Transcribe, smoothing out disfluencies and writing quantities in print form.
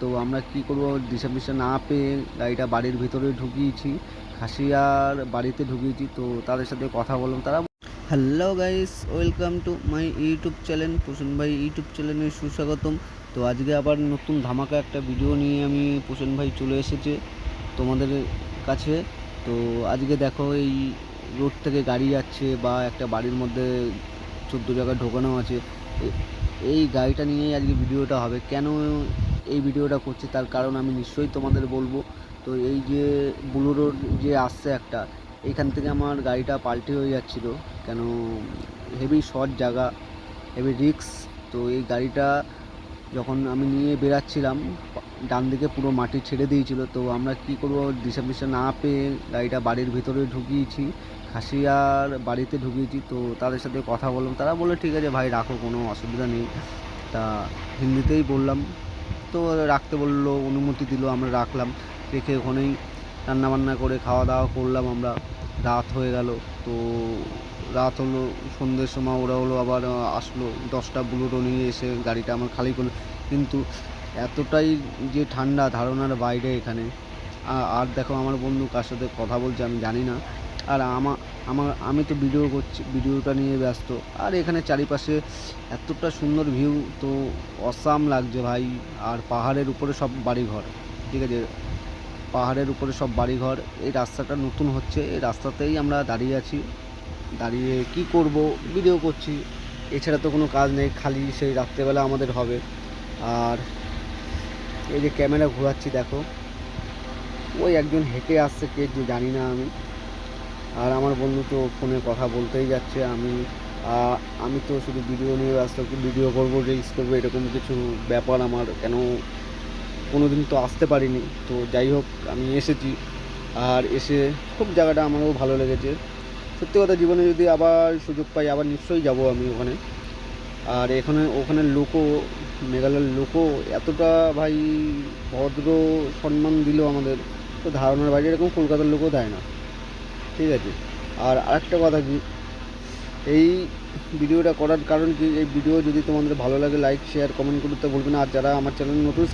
তো আমরা কি করব দিশা পিসা না পেয়ে গাড়িটা বাড়ির ভিতরে ঢুকিয়েছি, খাসিয়ার বাড়িতে ঢুকিয়েছি। তো তাদের সাথে কথা বললাম, তারা hello guys, welcome to my YouTube channel, পোষণ ভাই ইউটিউব চ্যানেলে সুস্বাগতম। তো আজকে আবার নতুন ধামাকা একটা ভিডিও নিয়ে আমি পোষণ ভাই চলে এসেছে তোমাদের কাছে। তো আজকে দেখো, এই রোড থেকে গাড়ি যাচ্ছে বা একটা বাড়ির মধ্যে 14 জায়গায় ঢোকানো আছে। এই গাড়িটা নিয়েই আজকে ভিডিওটা হবে। কেন এই ভিডিওটা করছি তার কারণ আমি নিশ্চয়ই তোমাদের বলবো। তো এই যে বুলোরো যে আসছে একটা, এইখান থেকে আমার গাড়িটা পাল্টে হয়ে যাচ্ছিল। কেন, হেভি শর্ট জায়গা, হেভি রিক্স। তো এই গাড়িটা যখন আমি নিয়ে বেরাচ্ছিলাম, ডান দিকে পুরো মাটি ছেড়ে দিয়েছিল। তো আমরা কি করব দিশা পিসা না পেয়ে গাড়িটা বাড়ির ভিতরে ঢুকিয়েছি, খাসিয়ার বাড়িতে ঢুকিয়েছি। তো তাদের সাথে কথা বললাম, তারা বললো ঠিক আছে ভাই রাখো, কোনো অসুবিধা নেই। তা হিন্দিতেই বললাম, তো রাখতে বললো, অনুমতি দিল, আমরা রাখলাম। রেখে ওখানেই রান্নাবান্না করে খাওয়া দাওয়া করলাম আমরা। রাত হয়ে গেল। তো রাত হলো, সন্ধ্যের সময় ওরা হলো আবার আসলো 10টা বুলেটো নিয়ে এসে গাড়িটা আমার খালি করলো। কিন্তু এতটাই যে ঠান্ডা ধারণার বাইরে এখানে। আর দেখো আমার বন্ধু কার সাথে কথা বলছে আমি জানি না। আর আমি তো ভিডিও করছি, ভিডিওটা নিয়ে ব্যস্ত। আর এখানে চারিপাশে এতটা সুন্দর ভিউ, তো অসাম লাগছে ভাই। আর পাহাড়ের উপরে সব বাড়িঘর, ঠিক আছে, পাহাড়ের উপরে সব বাড়িঘর। এই রাস্তাটা নতুন হচ্ছে, এই রাস্তাতেই আমরা দাঁড়িয়ে আছি। দাঁড়িয়ে কি করব, ভিডিও করছি, এছাড়া তো কোনো কাজ নেই, খালি সেই রাত্রেবেলা আমাদের হবে। আর এই যে ক্যামেরা ঘোরাচ্ছি দেখো, ওই একজন হেঁটে আসছে, কে যে জানি না আমি। আর আমার বন্ধু তো ফোনে কথা বলতেই যাচ্ছে। আমি তো শুধু ভিডিও নিয়ে ব্যস্ত, ভিডিও করবো, রিলস করবো, এরকম কিছু ব্যাপার আমার। কেন, কোনো দিন তো আসতে পারিনি। তো যাই হোক, আমি এসেছি। আর এসে খুব জায়গাটা আমারও ভালো লেগেছে। সত্যি কথা, জীবনে যদি আবার সুযোগ পাই আবার নিশ্চয়ই যাব আমি ওখানে। আর ওখানের লোকও, মেঘালয়ের লোকও এতটা ভাই ভদ্র, সম্মান দিল আমাদের, তো ধারণার বাইরে। এরকম কলকাতার লোকও দেয় না, ঠিক আছে। আর আরেকটা কথা কি, এই ভিডিওটা করার কারণ কি, এই ভিডিও যদি তোমাদের ভালো লাগে লাইক শেয়ার কমেন্ট করতে ভুলবে না। আর যারা আমার চ্যানেল নতুন